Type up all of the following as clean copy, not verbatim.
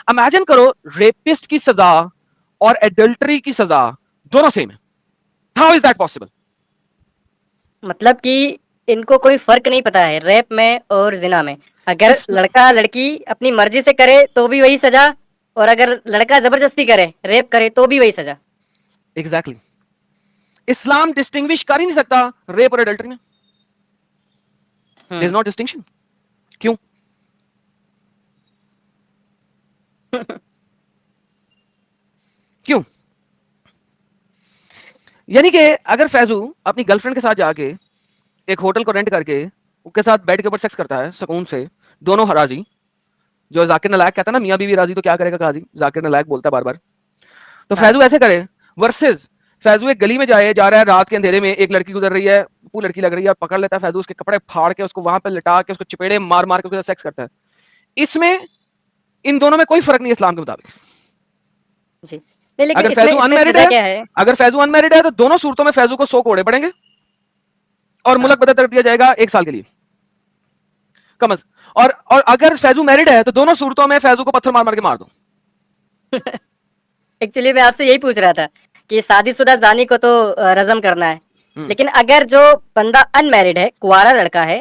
Imagine करो rapist की सजा और एडल्टरी की सजा दोनों सेम है। How is that possible? मतलब कि इनको कोई फर्क नहीं पता है रैप में और जिना में। अगर लड़का लड़की अपनी मर्जी से करे तो भी वही सजा, और अगर लड़का जबरदस्ती करे, रेप करे, तो भी वही सजा। एग्जैक्टली इस्लाम डिस्टिंग्विश कर ही नहीं सकता रेप और एडल्टरी में। There is no distinction. क्यों? क्यों? यानी कि अगर फैजू अपनी गर्लफ्रेंड के साथ जाके एक होटल को रेंट करके उसके साथ बेड के ऊपर सेक्स करता है सुकून से, दोनों राजी, जो जाकिर नालायक कहता है ना, मियां बीवी राजी तो क्या करेगा काजी, जाकिर नालायक बोलता है बार बार। तो हाँ। फैजू ऐसे करे वर्सेस फैजू एक गली में जा रहा है रात के अंधेरे में, एक लड़की गुजर रही है, वो लड़की लग रही है, पकड़ लेता है फैजू, उसके कपड़े फाड़ के उसको वहां पे लिटा के उसको चपेड़े मार मार के उसके साथ सेक्स करता है। इसमें इन दोनों में कोई फर्क नहीं है इस्लाम के मुताबिक। जी नहीं, लेकिन अगर इसमें फैजू इसमें अनमेरिड सजा है, क्या है? अगर फैजू अनमेरिड है तो दोनों सूरतों में फैजू को 100 कोड़े पड़ेंगे और हाँ। मुलक बदल कर दिया जाएगा 1 साल के लिए कम और अगर फैजू मैरिड है तो दोनों सूरतों में फैजू को पत्थर मार मार के मार दो। एक्चुअली मैं आपसे यही पूछ रहा था कि शादीशुदा जानी को तो रजम करना है, लेकिन अगर जो बंदा अनमैरिड है, कुंवारा लड़का है,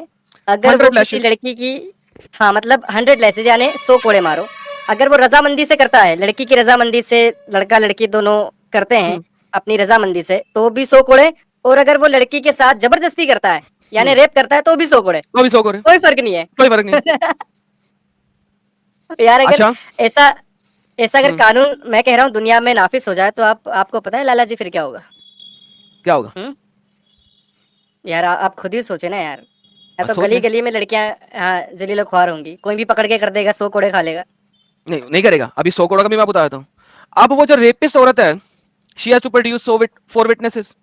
अगर वो 100 किसी लैशेस। लड़की की, हाँ मतलब 100 लैसेज यानी 100 कोड़े मारो, अगर वो रजामंदी से करता है, लड़की की रजामंदी से, लड़का लड़की दोनों करते हैं अपनी रजामंदी से, तो भी 100 कोड़े। और अगर वो लड़की के साथ जबरदस्ती करता है यानी रेप करता है, तो भी 100 कोड़े। वो भी 100 कोड़े, कोई फर्क नहीं है। कोई फर्क नहीं। यार अगर अच्छा। ऐसा ऐसा अगर कानून, मैं कह रहा हूँ, दुनिया में नाफिज हो जाए, तो आपको पता है लाला जी फिर क्या होगा? क्या होगा? यार आप खुद ही सोचे ना यार। या तो सोच गली ले। गली में लड़कियां, हाँ, जलीलो ख्वार होंगी, कोई भी पकड़ के कर देगा, 100 कोड़े खा लेगा। नहीं नहीं करेगा, अभी 100 करोड़ का भी मैं बता देता हूँ। अब वो जो रेपिस्ट औरत है, she has to produce 4 witnesses.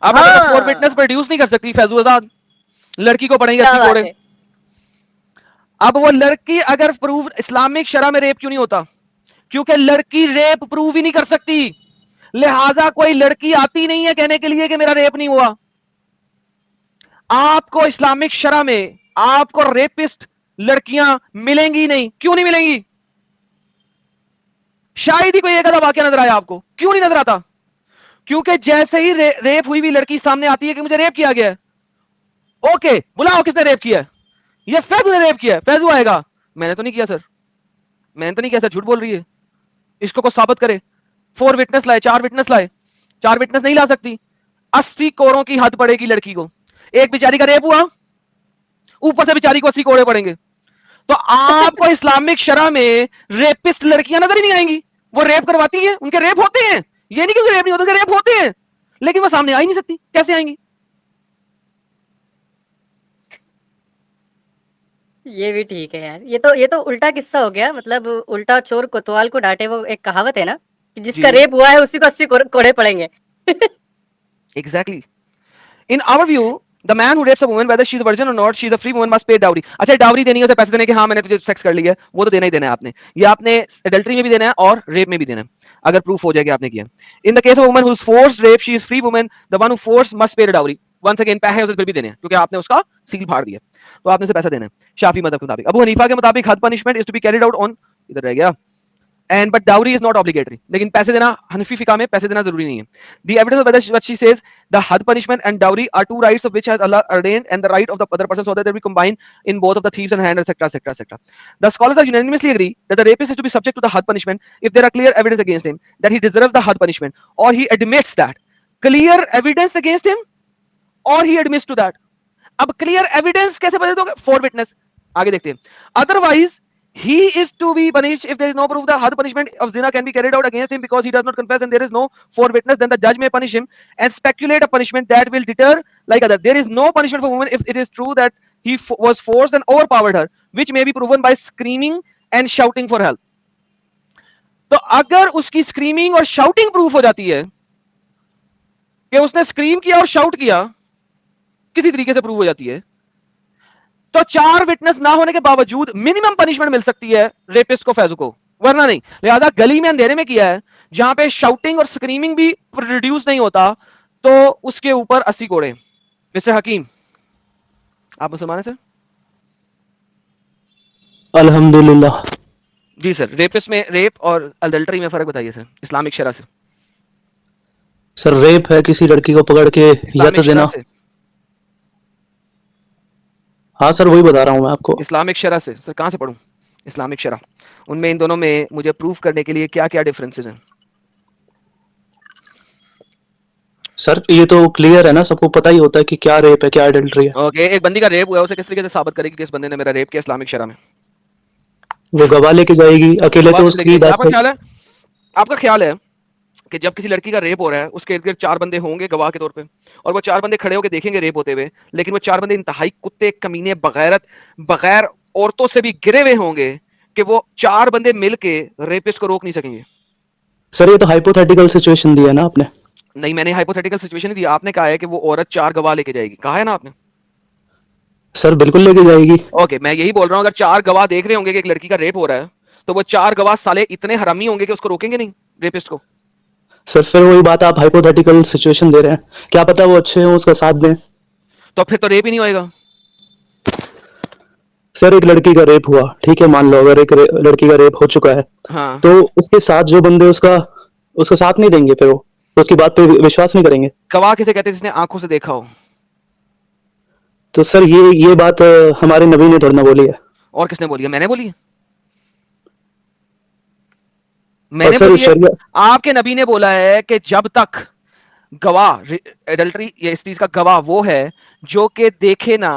अब अगर वो 4 विटनेस हाँ, प्रोड्यूस नहीं कर सकती फैजू आजाद, लड़की को पड़ेंगे क्या 80 बात कोड़े। है। अब वो लड़की अगर प्रूव, इस्लामिक शरा में रेप क्यों नहीं होता? क्योंकि लड़की रेप प्रूव ही नहीं कर सकती, लिहाजा कोई लड़की आती नहीं है कहने के लिए कि मेरा रेप नहीं हुआ। आपको इस्लामिक शरा में आपको रेपिस्ट लड़कियां मिलेंगी नहीं। क्यों नहीं मिलेंगी? शायद ही कोई एक आधा वाकया नजर आया आपको। क्यों नहीं नजर आता? क्योंकि जैसे ही रेप हुई हुई लड़की सामने आती है कि मुझे रेप किया गया है, ओके बुलाओ किसने रेप किया है, ये फैजू ने रेप किया है, फैजू आएगा, मैंने तो नहीं किया सर, मैंने तो नहीं किया सर, झूठ बोल रही है, इसको को साबित करे। 4 विटनेस लाए, 4 विटनेस लाए, 4 विटनेस नहीं ला सकती, 80 कोड़ों की हद पड़ेगी लड़की को। एक बेचारी का रेप हुआ, ऊपर से बेचारी को 80 कोड़े पड़ेंगे। तो आपको इस्लामिक शरा में रेपिस्ट लड़कियां नजर ही नहीं आएंगी। वो रेप करवाती हैं, उनके रेप होते हैं, ये नहीं कि उनके रेप नहीं होते, उनके रेप होते हैं, लेकिन वो सामने आ ही नहीं सकती। कैसे आएंगी? ये भी ठीक है यार। ये तो उल्टा किस्सा हो गया, मतलब उल्टा चोर कोतवाल को डांटे, वो एक कहावत है ना, कि जिसका जी रेप हुआ है उसी को 80 कोड़े पड़ेंगे। Exactly. In our view the man who rapes a woman whether she is virgin और not she is a free woman must pay dowry. अच्छा डाउरी देनी है, उसे पैसे देने के, हाँ मैंने तुझे सेक्स कर लिया है, वो तो देना ही देना है आपने। ये आपने एडल्टरी में भी देना है और रेप में भी देना है, अगर प्रूफ हो जाए कि आपने किया। In the case of woman who is forced rape she is free woman, the one who force must pay dowry. Once again पैसे उसे फिर भी देने हैं क्योंकि आपने उसका सील फाड़ दिया, तो आपने उसे पैसा देना है। शाफी मजहब के मुताबिक, अबू हनीफा के मुताबिक हद punishment is to be carried out on, इधर रह गया, and but dowry is not obligatory, लेकिन पैसे देना हनफी फिका में पैसे देना जरूरी नहीं है। The evidence of whether what she says the had punishment and dowry are two rights of which has Allah ordained and the right of the other person so that they be combined in both of the thieves and hand, etc etc etc. The scholars are unanimously agree that the rapist is to be subject to the had punishment if there are clear evidence against him that he deserves the had punishment or he admits that clear evidence against him or he admits to that. अब clear evidence कैसे बता दोगे? 4 witness. आगे देखते हैं। Otherwise he is to be punished if there is no proof the had punishment of zina can be carried out against him because he does not confess and there is no 4 witness, then the judge may punish him and speculate a punishment that will deter like other. There is no punishment for woman if it is true that he was forced and overpowered her, which may be proven by screaming and shouting for help. तो अगर उसकी screaming और shouting proof हो जाती है कि उसने scream किया और शाउट किया, किसी तरीके से प्रूव हो जाती है, तो 4 विटनेस ना होने के बावजूद मिनिमम पनिशमेंट मिल सकती है रेपिस्ट को, फैजू को, वरना नहीं। लिहाजा गली में अंधेरे में किया है जहां पे शाउटिंग और स्क्रीमिंग भी प्रोड्यूस नहीं होता, तो उसके ऊपर 80 कोड़े। मिस्टर हकीम, आप मुसलमान हैं सर? अल्हम्दुलिल्लाह। जी सर, रेपिस्ट में, रेप और अडल्टरी में फर्क बताइए सर, इस्लामिक शरा से। सर रेप है किसी लड़की को पकड़ के या इस्लामिक तो शरा देना। से, हाँ सर वही बता रहा हूँ मैं आपको। इस्लामिक शरा से सर, कहाँ से पढ़ूं? इस्लामिक शरा, उनमें इन दोनों में मुझे प्रूफ करने के लिए क्या क्या डिफरेंसेस हैं? सर ये तो क्लियर है ना, सबको पता ही होता है कि क्या रेप है क्या एडल्ट्री है। ओके, एक बंदी का रेप हुआ है, उसे किस तरीके से साबित करेगी कि इस बंदे ने मेरा रेप किया इस्लामिक शरा में? वो गवाह लेके जाएगी, अकेले गवाह तो कैसे लेके उसकी जाएगी? बात आपका ख्याल है कि जब किसी लड़की का रेप हो रहा है, उसके इर्द गिर्द 4 बंदे होंगे गवाह के तौर पे, और वो 4 बंदे खड़े होकर देखेंगे रेप होते हुए, लेकिन वो 4 बंदे इंतहाई कुत्ते, कमीने, बगैरत, बगैर औरतों से भी गिरे हुए होंगे कि वो 4 बंदे मिलके रेपिस्ट को रोक नहीं सकेंगे। सर ये तो हाइपोथेटिकल सिचुएशन दी है ना आपने। नहीं, मैंने हाइपोथेटिकल सिचुएशन नहीं दी, आपने कहा है कि वो औरत 4 गवाह लेके जाएगी, कहा है ना आपने? सर बिल्कुल लेके जाएगी। ओके, मैं यही बोल रहा हूं, अगर 4 गवाह देख रहे होंगे कि एक लड़की का रेप हो रहा है, तो वो 4 गवाह साले इतने हरामी होंगे कि उसको रोकेंगे नहीं, रेपिस्ट को। सर फिर वही बात, आप हाइपोथेटिकल सिचुएशन दे रहे हैं, क्या पता वो अच्छे हो उसका साथ दें। तो फिर तो रेप ही नहीं होएगा। सर एक लड़की का रेप हुआ, ठीक है, मान लो अगर एक लड़की का रेप हो चुका है, हाँ, तो उसके साथ जो बंदे उसका उसका साथ नहीं देंगे, फिर वो उसकी बात पे विश्वास नहीं करेंगे। गवाह किसे कहते हैं? जिसने आंखों से देखा हो। तो सर ये बात हमारे नबी ने थोड़ी ना बोली है। और किसने बोली है? मैंने बोली है। और मैंने सर बोली है। शरिया आपके नबी ने बोला है कि जब तक गवाह, एडल्ट्री या इस चीज का गवाह वो है जो कि देखे ना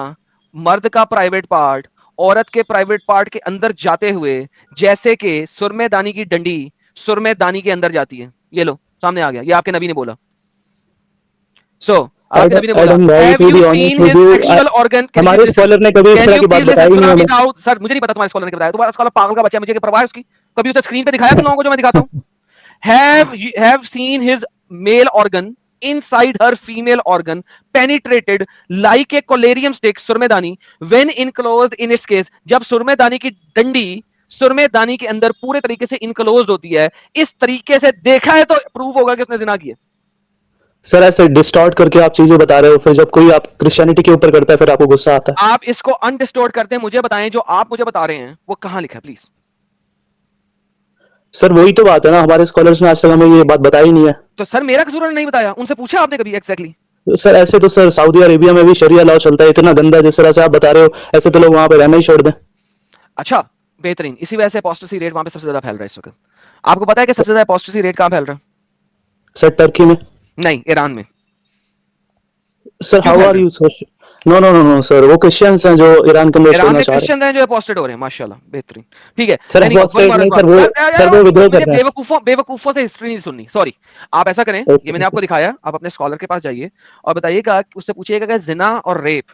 मर्द का प्राइवेट पार्ट औरत के प्राइवेट पार्ट के अंदर जाते हुए, जैसे कि सुरमेदानी की डंडी सुरमेदानी के अंदर जाती है। ये लो, सामने आ गया, ये आपके नबी ने बोला। आपके नबी ने बोला, एडम भाई, have to be you honest seen with his you, sexual organ? हमारे स्कॉलर ने कभी इस तरह की बात बताई नहीं हमें। सर मुझे नहीं पता तुम्हारे स्कॉलर ने बताया, तुम्हारा स्कॉलर पागल का बच्चा है, मुझे क्या परवाह है उसकी? कभी उसे स्क्रीन पे दिखाया तुम लोगों को जो मैं दिखाता हूं? have seen his male organ inside her female organ penetrated like a collyrium stick, सुरमेदानी, when enclosed in its case, जब सुरमेदानी की डंडी सुरमेदानी के अंदर पूरे तरीके से इनक्लोज्ड होती है, इस तरीके से देखा है तो प्रूफ होगा कि उसने जिना किया। सर ऐसे डिस्टॉर्ट करके आप चीजें बता रहे हो, फिर जब कोई आप क्रिश्चियनिटी के ऊपर करता है फिर आपको गुस्सा आता है। आप इसको अनडिस्टोर्ट करते हैं, मुझे बताएं जो आप मुझे बता रहे हैं वो कहां लिखा है प्लीज। सर वही तो बात है ना, हमारे स्कॉलर्स ने आज तक हमें ये बात बताई नहीं है। तो सर मेरा कसूर है नहीं बताया, उनसे पूछा आपने कभी? एग्जैक्टली सर ऐसे तो सर सऊदी अरेबिया में भी शरिया लॉ चलता है, इतना गंदा जिस तरह से आप बता रहे हो, ऐसे तो लोग वहां पे रहना ही छोड़ दें। अच्छा, बेहतरीन। इसी वजह से अपोस्टेसी रेट वहां पे सबसे ज्यादा फैल रहा है इस वक्त। आपको पता है कि सबसे ज्यादा अपोस्टेसी रेट कहां फैल रहा है? सर टर्की में? नहीं, ईरान में। Sir how are you sir? No no no no sir, वो क्रिश्चियंस हैं जो ईरान के अंदर ईरान छोड़ना में चाह रहे हैं। क्रिश्चियन हैं जो अपोस्टेट हो रहे हैं, माशाल्लाह, बेहतरीन। ठीक है सर अपोस्टेट नहीं सर, वो विद्रोह कर रहे हैं। बेवकूफों से हिस्ट्री नहीं सुननी, सॉरी। आप ऐसा करें, ये मैंने आपको दिखाया, आप अपने स्कॉलर के पास जाइए और बताइएगा, उससे पूछिएगा कि जिना और रेप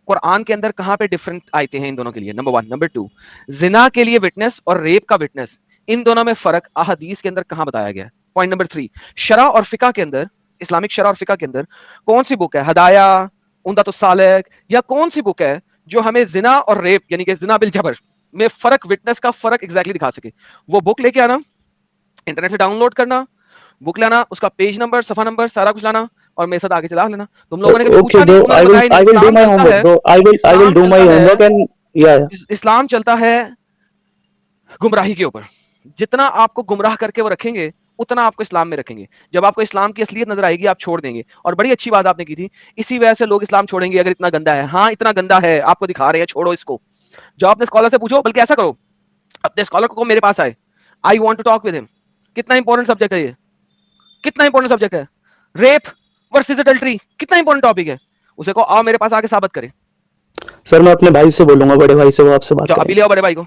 कुरान के अंदर कहां पे डिफरेंट आयते हैं इन दोनों के लिए, नंबर 1। नंबर 2, जिना के लिए विटनेस और रेप का विटनेस, इन दोनों में फर्क अहदीस के अंदर कहां बताया गया है? पॉइंट नंबर 3, शरा और फिका के अंदर, इस्लामिक शरा और फिका के अंदर कौन सी बुक है, हदाया, उम्दतुस सालिक, या कौन सी बुक है जो हमें जिना और रेप यानी कि जिना बिल जबर में फर्क, विटनेस का फर्क एग्जैक्टली दिखा सके? वो बुक लेके आना, इंटरनेट से डाउनलोड करना, बुक लाना, उसका पेज नंबर, सफा नंबर, सारा कुछ लाना और मेरे साथ आगे चला लेना। तुम लोगों ने कभी पूछा नहीं, उन्होंने बताया नहीं। do my homework bro, I will do my homework and yeah. इस्लाम चलता है गुमराही के ऊपर। जितना आपको गुमराह करके वो रखेंगे उतना आपको इस्लाम में रखेंगे। जब आपको इस्लाम की असलियत नजर आएगी आप छोड़ देंगे। और बड़ी अच्छी बात आपने की थी, इसी वजह से लोग इस्लाम छोड़ेंगे अगर इतना गंदा है। हाँ इतना गंदा है, आपको दिखा रहे हैं, छोड़ो इसको। जो अपने स्कॉलर से पूछो, बल्कि ऐसा करो, अपने स्कॉलर को मेरे पास आए, I want to talk with him. कितना इंपॉर्टेंट सब्जेक्ट है ये, कितना इंपॉर्टेंट सब्जेक्ट है, रेप वर्सेस एडल्टरी, कितना इंपॉर्टेंट टॉपिक है। उसे को आओ मेरे पास आके साबित करे। सर मैं अपने भाई से बोलूंगा, बड़े भाई से, वो आपसे बात अभी ले आओ बड़े भाई को।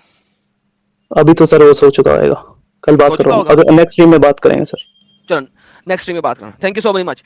अभी तो सर वो सो चुका होगा, कल बात करूंगा, अब नेक्स्ट स्ट्रीम में बात करेंगे सर। चलो नेक्स्ट स्ट्रीम में बात करना। Thank you so very much.